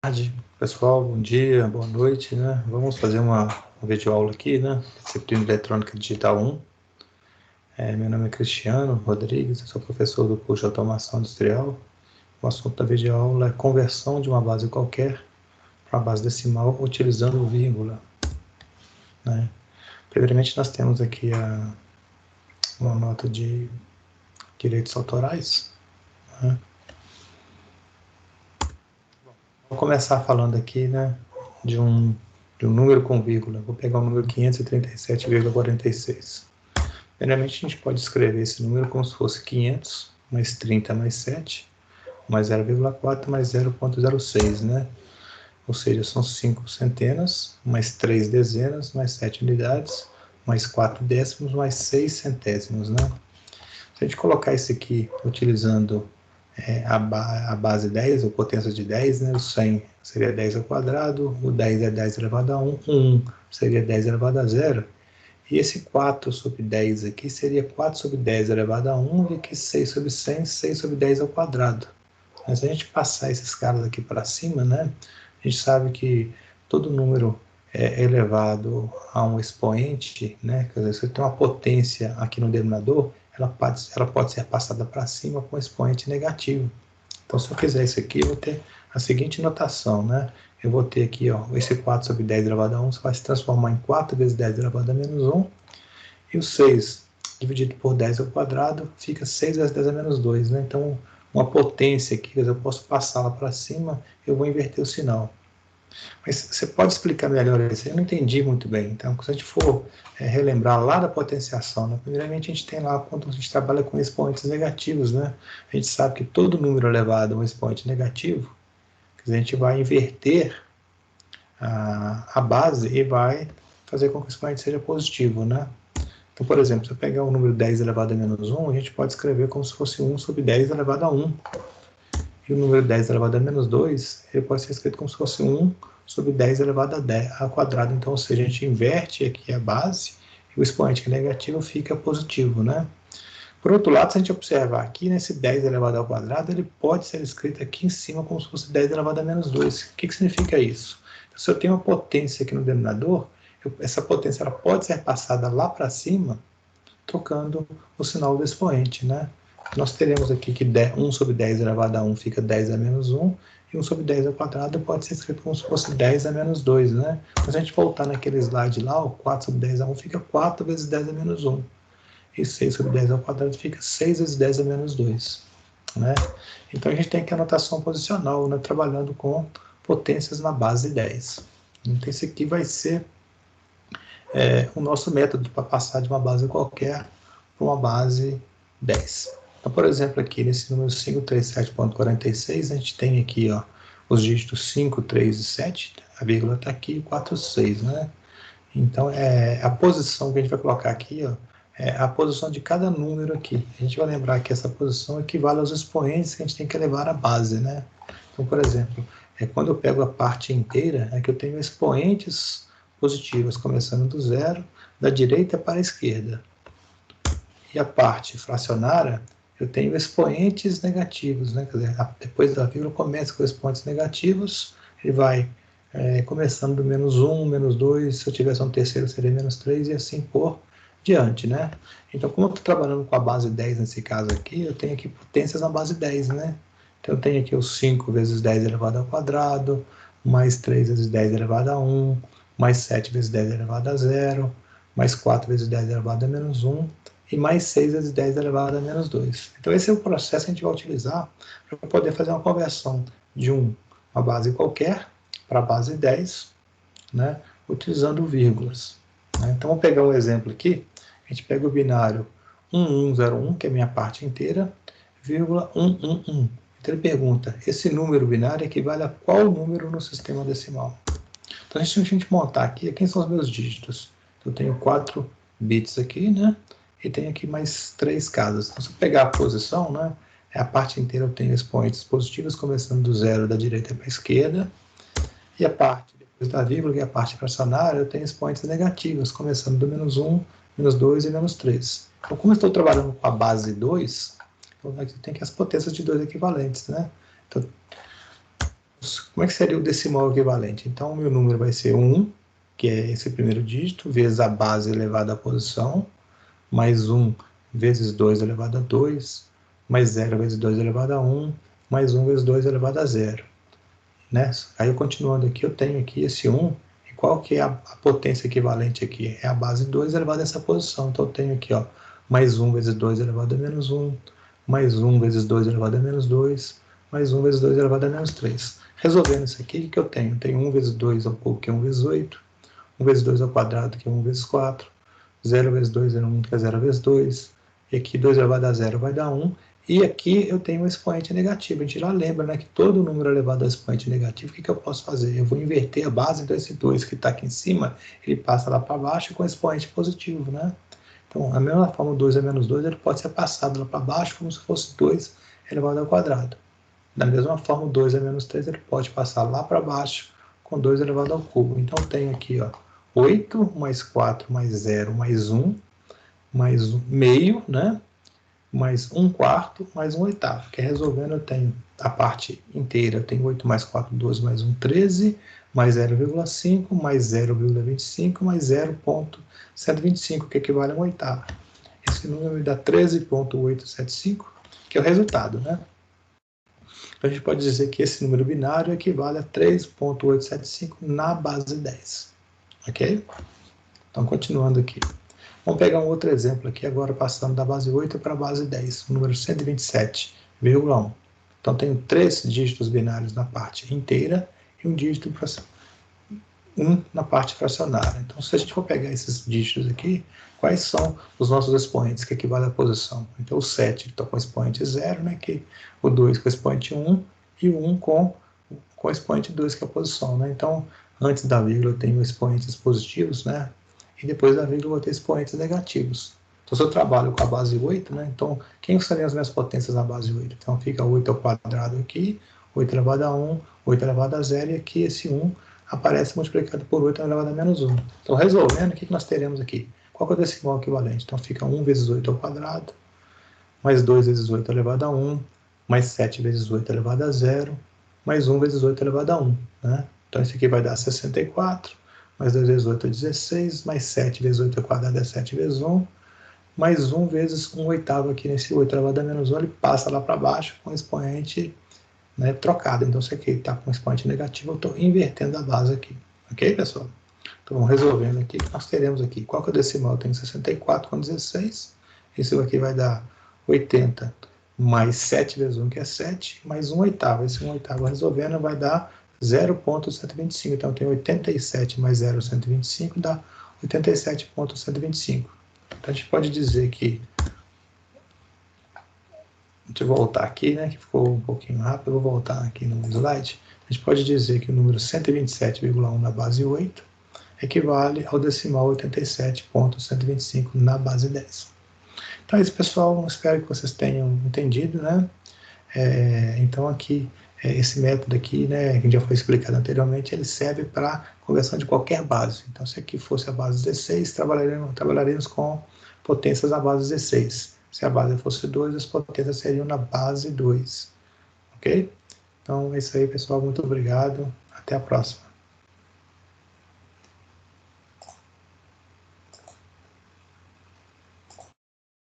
Tarde, pessoal, bom dia, boa noite, né? Vamos fazer uma videoaula aqui, né? Disciplina Eletrônica Digital 1. Meu nome é Cristiano Rodrigues, eu sou professor do curso de Automação Industrial. O assunto da videoaula é conversão de uma base qualquer para uma base decimal utilizando vírgula, né? Primeiramente, nós temos aqui uma nota de direitos autorais, né? Vou começar falando aqui, né, de um número com vírgula. Vou pegar o número 537,46. Primeiramente, a gente pode escrever esse número como se fosse 500 mais 30 mais 7, mais 0,4 mais 0,06, né? Ou seja, são 5 centenas, mais 3 dezenas, mais 7 unidades, mais 4 décimos, mais 6 centésimos, né? Se a gente colocar isso aqui utilizando a base 10, ou potência de 10, né? O 100 seria 10 ao quadrado, o 10 é 10 elevado a 1, o 1 seria 10 elevado a 0, e esse 4 sobre 10 aqui seria 4 sobre 10 elevado a 1, e aqui 6 sobre 100, 6 sobre 10 ao quadrado. Mas se a gente passar esses caras aqui para cima, né, a gente sabe que todo número elevado a um expoente, né, quer dizer, se tem uma potência aqui no denominador, ela pode ser passada para cima com expoente negativo. Então, se eu fizer isso aqui, eu vou ter a seguinte notação, né? Eu vou ter aqui, ó, esse 4 sobre 10 elevado a 1 vai se transformar em 4 vezes 10 elevado a menos 1. E o 6 dividido por 10 ao quadrado fica 6 vezes 10 a menos 2, né? Então, uma potência aqui, eu posso passá-la para cima, eu vou inverter o sinal. Mas você pode explicar melhor isso? Eu não entendi muito bem. Então, se a gente for relembrar lá da potenciação, né? Primeiramente a gente tem lá, quando a gente trabalha com expoentes negativos, né? A gente sabe que todo número elevado a um expoente negativo, a gente vai inverter a base e vai fazer com que o expoente seja positivo, né? Então, por exemplo, se eu pegar o número 10 elevado a menos 1, a gente pode escrever como se fosse 1 sobre 10 elevado a 1. E o número 10 elevado a menos 2, ele pode ser escrito como se fosse 1 sobre 10 elevado a 10 ao quadrado. Então, ou seja, a gente inverte aqui a base e o expoente que é negativo fica positivo, né? Por outro lado, se a gente observar aqui, nesse 10 elevado ao quadrado, ele pode ser escrito aqui em cima como se fosse 10 elevado a menos 2. O que significa isso? Então, se eu tenho uma potência aqui no denominador, essa potência ela pode ser passada lá para cima, trocando o sinal do expoente, né? Nós teremos aqui que 1 sobre 10 elevado a 1 fica 10 a menos 1, e 1 sobre 10 ao quadrado pode ser escrito como se fosse 10 a menos 2, né? Mas se a gente voltar naquele slide lá, o 4 sobre 10 a 1 fica 4 vezes 10 a menos 1. E 6 sobre 10 ao quadrado fica 6 vezes 10 a menos 2, né? Então a gente tem aqui a notação posicional, né? Trabalhando com potências na base 10. Então esse aqui vai ser o nosso método para passar de uma base qualquer para uma base 10. Então, por exemplo, aqui nesse número 537.46, a gente tem aqui, ó, os dígitos 5, 3 e 7, a vírgula está aqui, 4, 6, né? Então, a posição que a gente vai colocar aqui, ó, é a posição de cada número aqui. A gente vai lembrar que essa posição equivale aos expoentes que a gente tem que levar à base, né? Então, por exemplo, quando eu pego a parte inteira, é que eu tenho expoentes positivos, começando do zero, da direita para a esquerda. E a parte fracionária, eu tenho expoentes negativos, né? Quer dizer, depois da vírgula começa com expoentes negativos, ele vai começando do menos 1, menos 2, se eu tivesse um terceiro seria menos 3 e assim por diante, né? Então, como eu estou trabalhando com a base 10 nesse caso aqui, eu tenho aqui potências na base 10, né? Então, eu tenho aqui os 5 vezes 10 elevado ao quadrado, mais 3 vezes 10 elevado a 1, mais 7 vezes 10 elevado a 0, mais 4 vezes 10 elevado a menos 1, e mais 6 vezes 10 elevado a menos 2. Então, esse é o processo que a gente vai utilizar para poder fazer uma conversão de uma base qualquer para a base 10, né, utilizando vírgulas. Né? Então, vamos pegar um exemplo aqui. A gente pega o binário 1101, que é a minha parte inteira, vírgula 111. Então, ele pergunta, esse número binário equivale a qual número no sistema decimal? Então, se a gente montar aqui, quem são os meus dígitos? Eu tenho 4 bits aqui, né? E tenho aqui mais 3 casas. Então, se eu pegar a posição, né? A parte inteira eu tenho expoentes positivos, começando do zero da direita para a esquerda. E a parte depois da vírgula, que é a parte fracionária, eu tenho expoentes negativos, começando do menos 1, menos 2 e menos 3. Então, como eu estou trabalhando com a base 2, então aqui tem que as potências de 2 equivalentes, né? Então, como é que seria o decimal equivalente? Então, o meu número vai ser 1, que é esse primeiro dígito, vezes a base elevada à posição, mais 1 vezes 2 elevado a 2, mais 0 vezes 2 elevado a 1, mais 1 vezes 2 elevado a 0. Né? Aí, continuando aqui, eu tenho aqui esse 1, e qual que é a potência equivalente aqui? É a base 2 elevada a essa posição. Então, eu tenho aqui, ó, mais 1 vezes 2 elevado a menos 1, mais 1 vezes 2 elevado a menos 2, mais 1 vezes 2 elevado a menos 3. Resolvendo isso aqui, o que eu tenho? Eu tenho 1 vezes 2 ao cubo, que é 1 vezes 8, 1 vezes 2 ao quadrado, que é 1 vezes 4, 0 vezes 2 é 1, que é 0 vezes 2, e aqui 2 elevado a 0 vai dar 1, e aqui eu tenho um expoente negativo. A gente já lembra, né, que todo número elevado a expoente negativo, o que eu posso fazer? Eu vou inverter a base, então esse 2 que está aqui em cima, ele passa lá para baixo com expoente positivo, né? Então, a mesma forma, o 2 é menos 2, ele pode ser passado lá para baixo como se fosse 2 elevado ao quadrado. Da mesma forma, o 2 é menos 3, ele pode passar lá para baixo com 2 elevado ao cubo. Então, tem aqui, ó, 8 mais 4 mais 0 mais 1, mais 1 meio, né? Mais 1 quarto, mais 1 oitavo. Que resolvendo, eu tenho a parte inteira, eu tenho 8 mais 4, 12, mais 1, 13, mais 0,5, mais 0,25, mais 0,125, que equivale a 1 oitava. Esse número me dá 13,875, que é o resultado, né? Então, a gente pode dizer que esse número binário equivale a 3,875 na base 10. Ok? Então, continuando aqui. Vamos pegar um outro exemplo aqui, agora passando da base 8 para a base 10, o número 127,1. Então, tenho 3 dígitos binários na parte inteira e um dígito na parte fracionária. Então, se a gente for pegar esses dígitos aqui, quais são os nossos expoentes que equivalem à posição? Então, o 7 está com expoente 0, né, que o 2 com expoente 1 e o 1 com expoente 2, que é a posição. Né? Então, antes da vírgula eu tenho expoentes positivos, né? E depois da vírgula eu vou ter expoentes negativos. Então, se eu trabalho com a base 8, né? Então, quem seriam as minhas potências na base 8? Então, fica 8 ao quadrado aqui, 8 elevado a 1, 8 elevado a 0, e aqui esse 1 aparece multiplicado por 8 elevado a menos 1. Então, resolvendo, o que nós teremos aqui? Qual é o decimal equivalente? Então, fica 1 vezes 8 ao quadrado, mais 2 vezes 8 elevado a 1, mais 7 vezes 8 elevado a 0, mais 1 vezes 8 elevado a 1. Né? Então, isso aqui vai dar 64, mais 2 vezes 8 é 16, mais 7 vezes 8 ao quadrado é 7 vezes 1, mais 1 vezes 1 oitavo aqui nesse 8 elevado a menos 1, ele passa lá para baixo com o expoente, né, trocado. Então, isso aqui está com expoente negativo, eu estou invertendo a base aqui. Ok, pessoal? Então, resolvendo aqui, nós teremos aqui, qual que é o decimal? Eu tenho 64 com 16, isso aqui vai dar 80 mais 7 vezes 1, que é 7, mais 1 oitavo. Esse 1 oitavo resolvendo vai dar 0,125. Então, eu tenho 87 mais 0,125 dá 87,125. Então, a gente pode dizer que, deixa eu voltar aqui, né, que ficou um pouquinho rápido, eu vou voltar aqui no slide. A gente pode dizer que o número 127,1 na base 8 equivale ao decimal 87,125 na base 10. Então é isso, pessoal. Espero que vocês tenham entendido, né? Então aqui, esse método aqui, né, que já foi explicado anteriormente, ele serve para conversão de qualquer base. Então, se aqui fosse a base 16, trabalharemos com potências na base 16. Se a base fosse 2, as potências seriam na base 2. Ok? Então é isso aí, pessoal. Muito obrigado. Até a próxima.